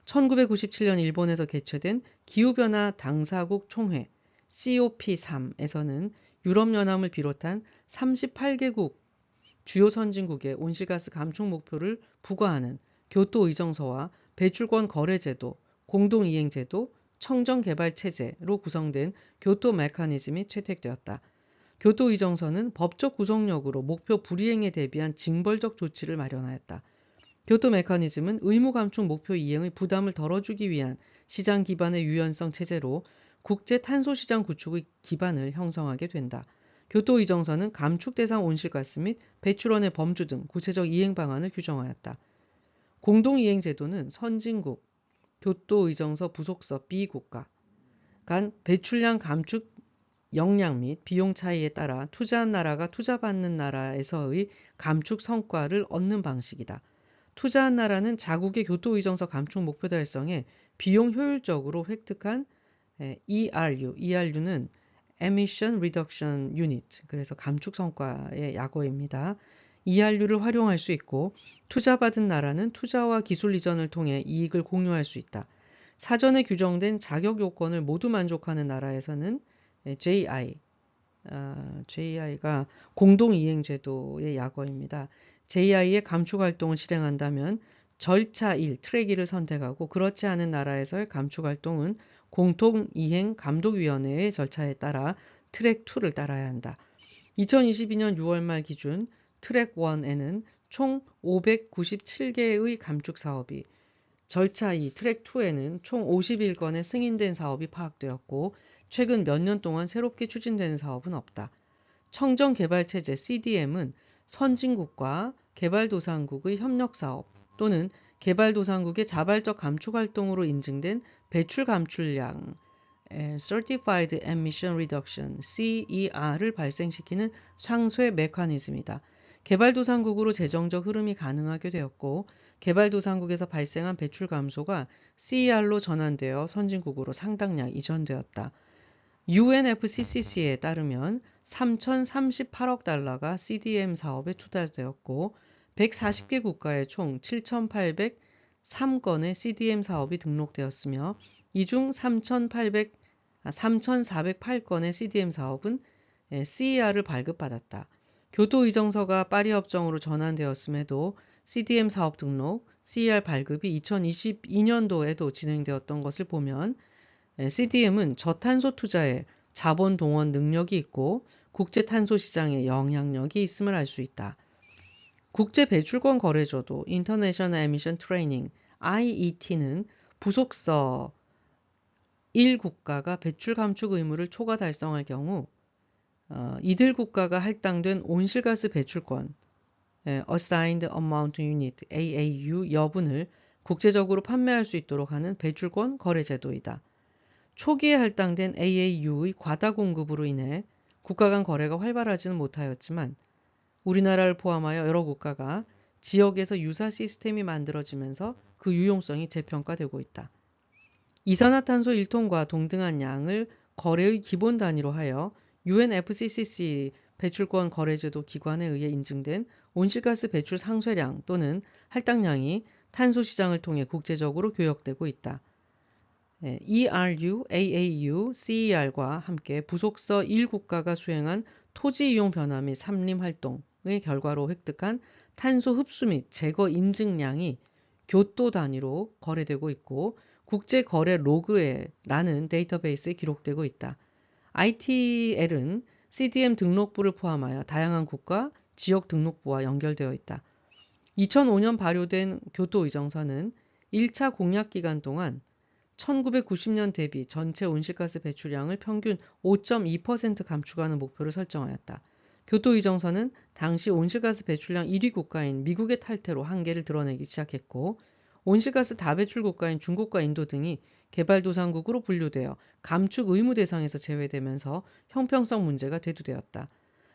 1997년 일본에서 개최된 기후변화 당사국 총회 COP3에서는 유럽연합을 비롯한 38개국 주요 선진국의 온실가스 감축 목표를 부과하는 교토 의정서와 배출권 거래 제도, 공동이행 제도, 청정 개발 체제로 구성된 교토 메커니즘이 채택되었다. 교토 의정서는 법적 구속력으로 목표 불이행에 대비한 징벌적 조치를 마련하였다. 교토 메커니즘은 의무 감축 목표 이행의 부담을 덜어주기 위한 시장 기반의 유연성 체제로 국제 탄소 시장 구축의 기반을 형성하게 된다. 교토 의정서는 감축 대상 온실가스 및 배출원의 범주 등 구체적 이행 방안을 규정하였다. 공동 이행 제도는 선진국, 교토 의정서 부속서 B국가 간 배출량 감축 역량 및 비용 차이에 따라 투자한 나라가 투자받는 나라에서의 감축 성과를 얻는 방식이다. 투자한 나라는 자국의 교토 의정서 감축 목표 달성에 비용 효율적으로 획득한 ERU는 Emission Reduction Unit, 그래서 감축 성과의 약어입니다. ERU를 활용할 수 있고 투자받은 나라는 투자와 기술 이전을 통해 이익을 공유할 수 있다. 사전에 규정된 자격 요건을 모두 만족하는 나라에서는 JI가 공동이행제도의 약어입니다. JI의 감축 활동을 실행한다면 절차 1, 트랙 1을 선택하고 그렇지 않은 나라에서의 감축 활동은 공동이행감독위원회의 절차에 따라 트랙 2를 따라야 한다. 2022년 6월 말 기준 트랙 1에는 총 597개의 감축 사업이, 절차 2, 트랙 2에는 총 51건의 승인된 사업이 파악되었고 최근 몇 년 동안 새롭게 추진되는 사업은 없다. 청정개발체제 CDM은 선진국과 개발도상국의 협력사업 또는 개발도상국의 자발적 감축 활동으로 인증된 배출 감출량 Certified Emission Reduction CER을 발생시키는 상쇄 메커니즘이다. 개발도상국으로 재정적 흐름이 가능하게 되었고 개발도상국에서 발생한 배출 감소가 CER로 전환되어 선진국으로 상당량 이전되었다. UNFCCC에 따르면 3,038억 달러가 CDM 사업에 투자되었고 140개 국가에 총 7,803건의 CDM 사업이 등록되었으며 이 중 3,408건의 CDM 사업은 CER을 발급받았다. 교토의정서가 파리협정으로 전환되었음에도 CDM 사업 등록, CER 발급이 2022년도에도 진행되었던 것을 보면 CDM은 저탄소 투자에 자본 동원 능력이 있고 국제 탄소 시장에 영향력이 있음을 알 수 있다. 국제 배출권 거래소도 International Emission Trading IET는 부속서 1국가가 배출 감축 의무를 초과 달성할 경우 이들 국가가 할당된 온실가스 배출권 Assigned Amount Unit AAU 여분을 국제적으로 판매할 수 있도록 하는 배출권 거래 제도이다. 초기에 할당된 AAU의 과다 공급으로 인해 국가 간 거래가 활발하지는 못하였지만 우리나라를 포함하여 여러 국가가 지역에서 유사 시스템이 만들어지면서 그 유용성이 재평가되고 있다. 이산화탄소 1톤과 동등한 양을 거래의 기본 단위로 하여 UNFCCC 배출권 거래제도 기관에 의해 인증된 온실가스 배출 상쇄량 또는 할당량이 탄소 시장을 통해 국제적으로 교역되고 있다. ERU, AAU, CER과 함께 부속서 1국가가 수행한 토지 이용 변화 및 산림 활동의 결과로 획득한 탄소 흡수 및 제거 인증량이 교토 단위로 거래되고 있고 국제 거래 로그에라는 데이터베이스에 기록되고 있다. ITL은 CDM 등록부를 포함하여 다양한 국가, 지역 등록부와 연결되어 있다. 2005년 발효된 교토의정서는 1차 공약 기간 동안 1990년 대비 전체 온실가스 배출량을 평균 5.2% 감축하는 목표를 설정하였다. 교토의정서는 당시 온실가스 배출량 1위 국가인 미국의 탈퇴로 한계를 드러내기 시작했고 온실가스 다배출 국가인 중국과 인도 등이 개발도상국으로 분류되어 감축 의무 대상에서 제외되면서 형평성 문제가 대두되었다.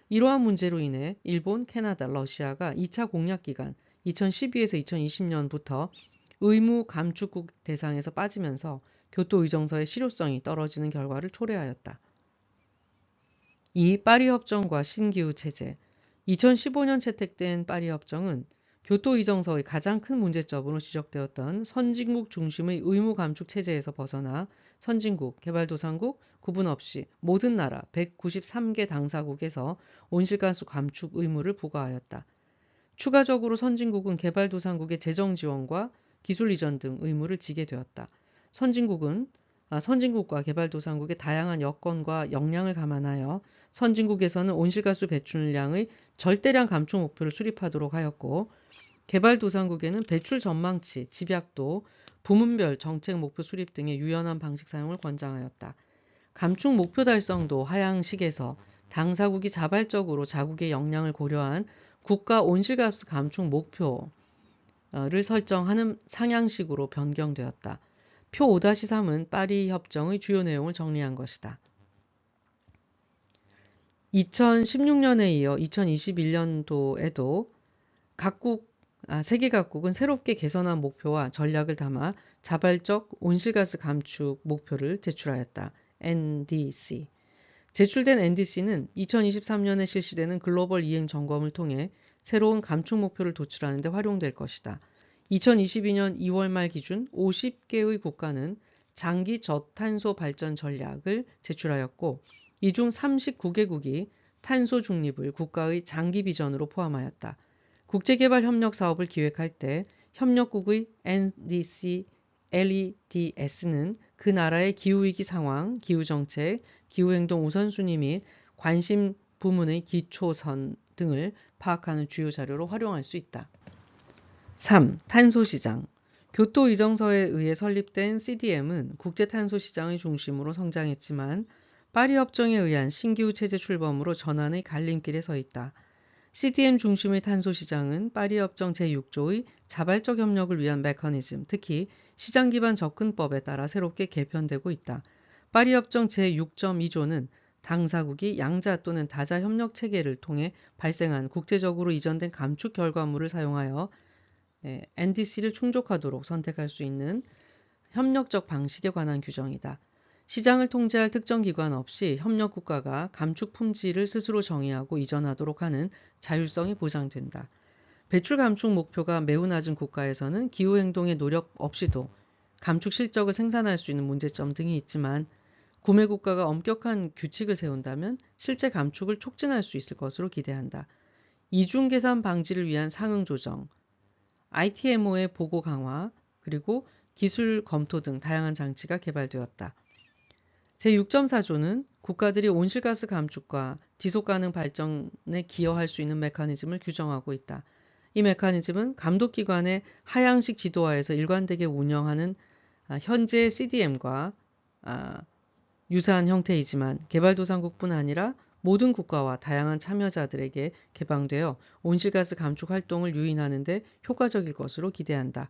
이러한 문제로 인해 일본, 캐나다, 러시아가 2차 공약 기간 2012에서 2020년부터 의무 감축국 대상에서 빠지면서 교토의정서의 실효성이 떨어지는 결과를 초래하였다. 이 파리협정과 신기후 체제 2015년 채택된 파리협정은 교토의정서의 가장 큰 문제점으로 지적되었던 선진국 중심의 의무 감축 체제에서 벗어나 선진국, 개발도상국 구분 없이 모든 나라 193개 당사국에서 온실가스 감축 의무를 부과하였다. 추가적으로 선진국은 개발도상국의 재정 지원과 기술 이전 등 의무를 지게 되었다. 선진국과 개발도상국의 다양한 여건과 역량을 감안하여 선진국에서는 온실가스 배출량의 절대량 감축 목표를 수립하도록 하였고 개발도상국에는 배출 전망치, 집약도, 부문별 정책 목표 수립 등의 유연한 방식 사용을 권장하였다. 감축 목표 달성도 하향식에서 당사국이 자발적으로 자국의 역량을 고려한 국가 온실가스 감축 목표를 설정하는 상향식으로 변경되었다. 표 5-3은 파리 협정의 주요 내용을 정리한 것이다. 2016년에 이어 2021년도에도 세계 각국은 새롭게 개선한 목표와 전략을 담아 자발적 온실가스 감축 목표를 제출하였다. NDC. 제출된 NDC는 2023년에 실시되는 글로벌 이행 점검을 통해 새로운 감축 목표를 도출하는 데 활용될 것이다. 2022년 2월 말 기준 50개의 국가는 장기 저탄소 발전 전략을 제출하였고 이 중 39개국이 탄소 중립을 국가의 장기 비전으로 포함하였다. 국제개발 협력 사업을 기획할 때 협력국의 NDC, LEDS는 그 나라의 기후위기 상황, 기후정책, 기후행동 우선순위 및 관심 부문의 기초선 등을 파악하는 주요 자료로 활용할 수 있다. 3. 탄소시장. 교토의정서에 의해 설립된 CDM은 국제탄소시장의 중심으로 성장했지만 파리협정에 의한 신기후 체제 출범으로 전환의 갈림길에 서 있다. CDM 중심의 탄소시장은 파리협정 제6조의 자발적 협력을 위한 메커니즘, 특히 시장 기반 접근법에 따라 새롭게 개편되고 있다. 파리협정 제6.2조는 당사국이 양자 또는 다자 협력 체계를 통해 발생한 국제적으로 이전된 감축 결과물을 사용하여 NDC를 충족하도록 선택할 수 있는 협력적 방식에 관한 규정이다. 시장을 통제할 특정 기관 없이 협력 국가가 감축 품질을 스스로 정의하고 이전하도록 하는 자율성이 보장된다. 배출 감축 목표가 매우 낮은 국가에서는 기후행동의 노력 없이도 감축 실적을 생산할 수 있는 문제점 등이 있지만 구매 국가가 엄격한 규칙을 세운다면 실제 감축을 촉진할 수 있을 것으로 기대한다. 이중 계산 방지를 위한 상응 조정, ITMO의 보고 강화, 그리고 기술 검토 등 다양한 장치가 개발되었다. 제6.4조는 국가들이 온실가스 감축과 지속가능 발전에 기여할 수 있는 메커니즘을 규정하고 있다. 이 메커니즘은 감독기관의 하향식 지도하에서 일관되게 운영하는 현재 CDM과 유사한 형태이지만 개발도상국뿐 아니라 모든 국가와 다양한 참여자들에게 개방되어 온실가스 감축 활동을 유인하는 데 효과적일 것으로 기대한다.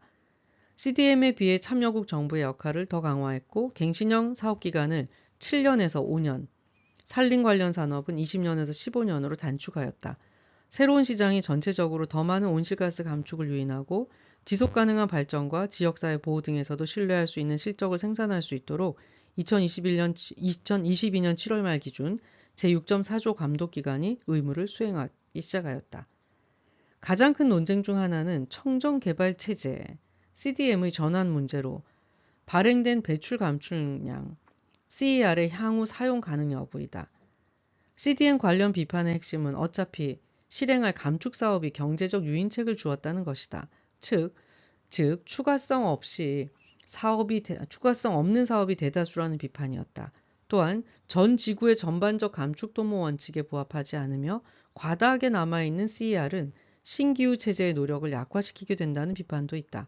CDM에 비해 참여국 정부의 역할을 더 강화했고 갱신형 사업기간을 7년에서 5년, 산림 관련 산업은 20년에서 15년으로 단축하였다. 새로운 시장이 전체적으로 더 많은 온실가스 감축을 유인하고 지속가능한 발전과 지역사회 보호 등에서도 신뢰할 수 있는 실적을 생산할 수 있도록 2022년 7월 말 기준 제6.4조 감독기관이 의무를 수행하기 시작하였다. 가장 큰 논쟁 중 하나는 청정개발체제, CDM의 전환 문제로 발행된 배출 감축량, CER의 향후 사용 가능 여부이다. CDM 관련 비판의 핵심은 어차피 실행할 감축 사업이 경제적 유인책을 주었다는 것이다. 즉 추가성 없는 사업이 대다수라는 비판이었다. 또한 전 지구의 전반적 감축 도모 원칙에 부합하지 않으며 과다하게 남아있는 CER은 신기후 체제의 노력을 약화시키게 된다는 비판도 있다.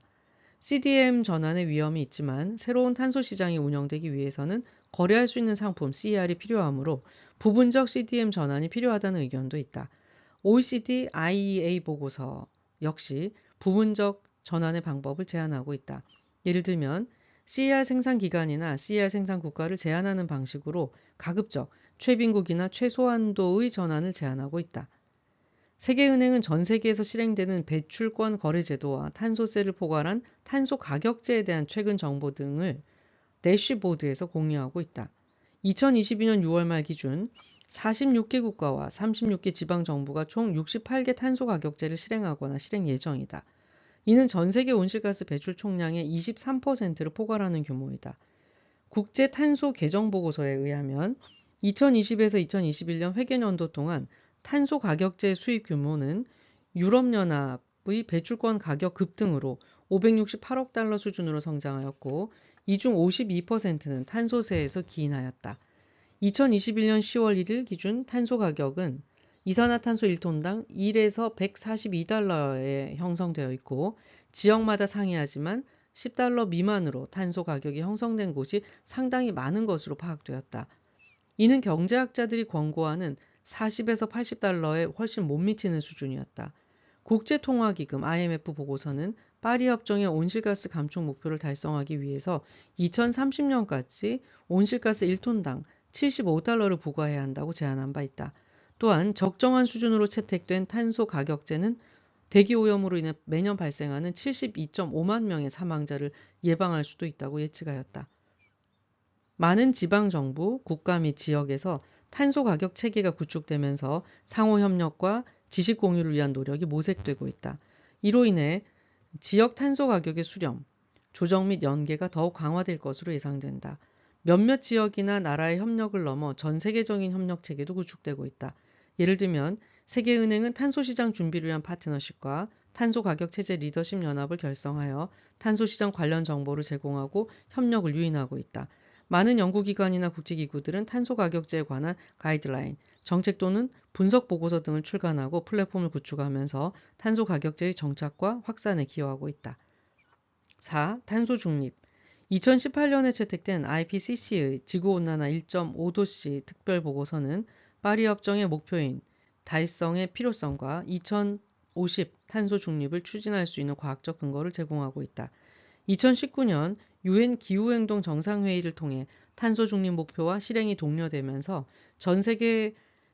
CDM 전환의 위험이 있지만 새로운 탄소 시장이 운영되기 위해서는 거래할 수 있는 상품 CER이 필요하므로 부분적 CDM 전환이 필요하다는 의견도 있다. OECD IEA 보고서 역시 부분적 전환의 방법을 제안하고 있다. 예를 들면 CER 생산 기간이나 CER 생산 국가를 제한하는 방식으로 가급적 최빈국이나 최소한도의 전환을 제한하고 있다. 세계은행은 전 세계에서 실행되는 배출권 거래 제도와 탄소세를 포괄한 탄소 가격제에 대한 최근 정보 등을 대시보드에서 공유하고 있다. 2022년 6월 말 기준 46개 국가와 36개 지방정부가 총 68개 탄소 가격제를 실행하거나 실행 예정이다. 이는 전 세계 온실가스 배출 총량의 23%를 포괄하는 규모이다. 국제 탄소 개정 보고서에 의하면 2020에서 2021년 회계연도 동안 탄소 가격제 수입 규모는 유럽연합의 배출권 가격 급등으로 568억 달러 수준으로 성장하였고 이 중 52%는 탄소세에서 기인하였다. 2021년 10월 1일 기준 탄소 가격은 이산화탄소 1톤당 1에서 142달러에 형성되어 있고 지역마다 상이하지만 10달러 미만으로 탄소 가격이 형성된 곳이 상당히 많은 것으로 파악되었다. 이는 경제학자들이 권고하는 40에서 80달러에 훨씬 못 미치는 수준이었다. 국제통화기금 IMF 보고서는 파리협정의 온실가스 감축 목표를 달성하기 위해서 2030년까지 온실가스 1톤당 75달러를 부과해야 한다고 제안한 바 있다. 또한 적정한 수준으로 채택된 탄소 가격제는 대기오염으로 인해 매년 발생하는 72.5만 명의 사망자를 예방할 수도 있다고 예측하였다. 많은 지방정부, 국가 및 지역에서 탄소 가격 체계가 구축되면서 상호협력과 지식 공유를 위한 노력이 모색되고 있다. 이로 인해 지역 탄소 가격의 수렴, 조정 및 연계가 더욱 강화될 것으로 예상된다. 몇몇 지역이나 나라의 협력을 넘어 전 세계적인 협력 체계도 구축되고 있다. 예를 들면 세계은행은 탄소시장 준비를 위한 파트너십과 탄소가격체제 리더십 연합을 결성하여 탄소시장 관련 정보를 제공하고 협력을 유인하고 있다. 많은 연구기관이나 국제기구들은 탄소가격제에 관한 가이드라인, 정책 또는 분석 보고서 등을 출간하고 플랫폼을 구축하면서 탄소가격제의 정착과 확산에 기여하고 있다. 4. 탄소 중립. 2018년에 채택된 IPCC의 지구온난화 1.5도씨 특별보고서는 파리 협정의 목표인 달성의 필요성과 2050 탄소 중립을 추진할 수 있는 과학적 근거를 제공하고 있다. 2019년 유엔 기후행동 정상회의를 통해 탄소 중립 목표와 실행이 독려되면서 전 세계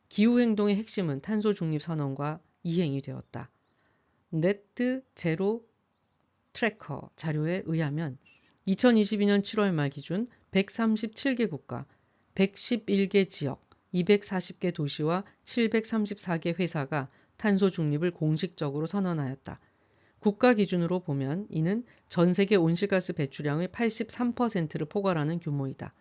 기후행동의 핵심은 탄소 중립 선언과 이행이 되었다. 네트 제로 트래커 자료에 의하면 2022년 7월 말 기준 137개 국가, 111개 지역, 240개 도시와 734개 회사가 탄소 중립을 공식적으로 선언하였다. 국가 기준으로 보면 이는 전 세계 온실가스 배출량의 83%를 포괄하는 규모이다.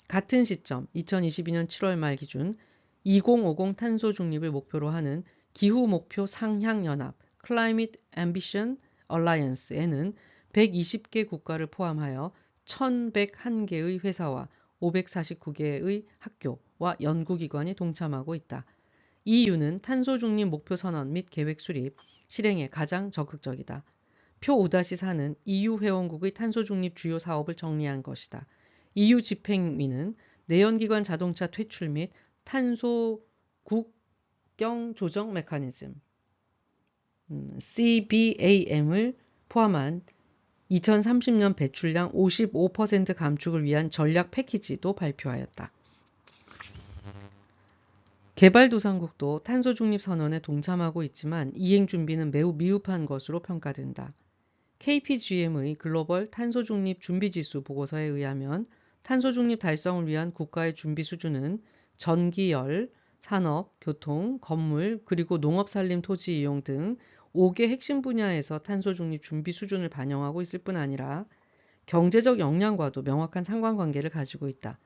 같은 시점 2022년 7월 말 기준 2050 탄소 중립을 목표로 하는 기후 목표 상향 연합 Climate Ambition Alliance에는 120개 국가를 포함하여 1101개의 회사와 549개의 학교와 연구기관이 동참하고 있다. EU는 탄소 중립 목표 선언 및 계획 수립, 실행에 가장 적극적이다. 표 5-4는 EU 회원국의 탄소 중립 주요 사업을 정리한 것이다. EU 집행위는 내연기관 자동차 퇴출 및 탄소 국경 조정 메커니즘 CBAM을 포함한 2030년 배출량 55% 감축을 위한 전략 패키지도 발표하였다. 개발도상국도 탄소 중립 선언에 동참하고 있지만 이행 준비는 매우 미흡한 것으로 평가된다. KPGM의 글로벌 탄소 중립 준비 지수 보고서에 의하면 탄소 중립 달성을 위한 국가의 준비 수준은 전기, 열, 산업, 교통, 건물, 그리고 농업 산림 토지 이용 등 5개 핵심 분야에서 탄소 중립 준비 수준을 반영하고 있을 뿐 아니라 경제적 역량과도 명확한 상관관계를 가지고 있다.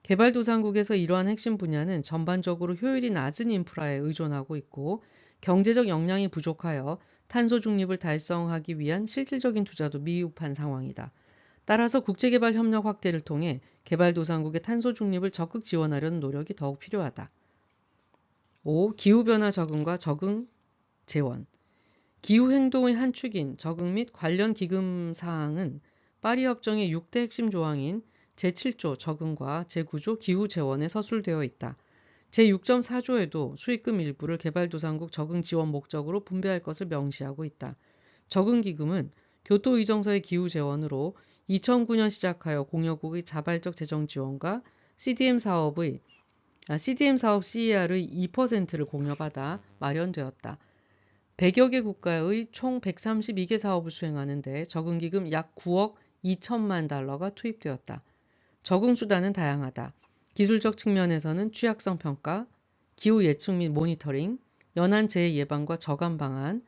개발도상국에서 이러한 핵심 분야는 전반적으로 효율이 낮은 인프라에 의존하고 있고 경제적 역량이 부족하여 탄소 중립을 달성하기 위한 실질적인 투자도 미흡한 상황이다. 따라서 국제개발 협력 확대를 통해 개발도상국의 탄소 중립을 적극 지원하려는 노력이 더욱 필요하다. 5. 기후변화 적응과 적응 재원. 기후행동의 한 축인 적응 및 관련 기금 사항은 파리 협정의 6대 핵심 조항인 제7조 적응과 제9조 기후 재원에 서술되어 있다. 제6.4조에도 수익금 일부를 개발도상국 적응 지원 목적으로 분배할 것을 명시하고 있다. 적응기금은 교토의정서의 기후 재원으로 2009년 시작하여 공여국의 자발적 재정 지원과 CDM 사업 CER의 2%를 공여받아 마련되었다. 100여 개 국가의 총 132개 사업을 수행하는 데 적응기금 약 9억 2천만 달러가 투입되었다. 적응 수단은 다양하다. 기술적 측면에서는 취약성 평가, 기후 예측 및 모니터링, 연안 재해 예방과 저감 방안,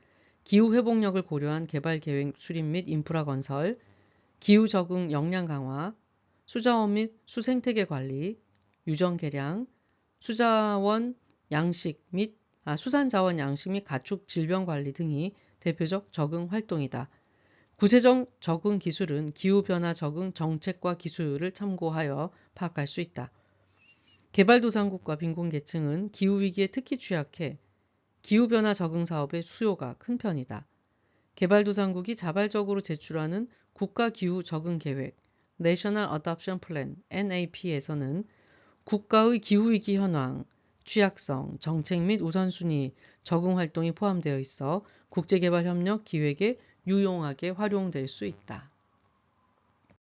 기후 회복력을 고려한 개발 계획 수립 및 인프라 건설, 기후 적응 역량 강화, 수자원 및 수생태계 관리, 유정 개량, 수산자원 양식 및 가축 질병 관리 등이 대표적 적응 활동이다. 구체적 적응 기술은 기후변화 적응 정책과 기술을 참고하여 파악할 수 있다. 개발도상국과 빈곤계층은 기후위기에 특히 취약해 기후변화 적응 사업의 수요가 큰 편이다. 개발도상국이 자발적으로 제출하는 국가기후 적응계획 National Adoption Plan NAP에서는 국가의 기후위기 현황, 취약성, 정책 및 우선순위, 적응 활동이 포함되어 있어 국제개발협력 기획에 유용하게 활용될 수 있다.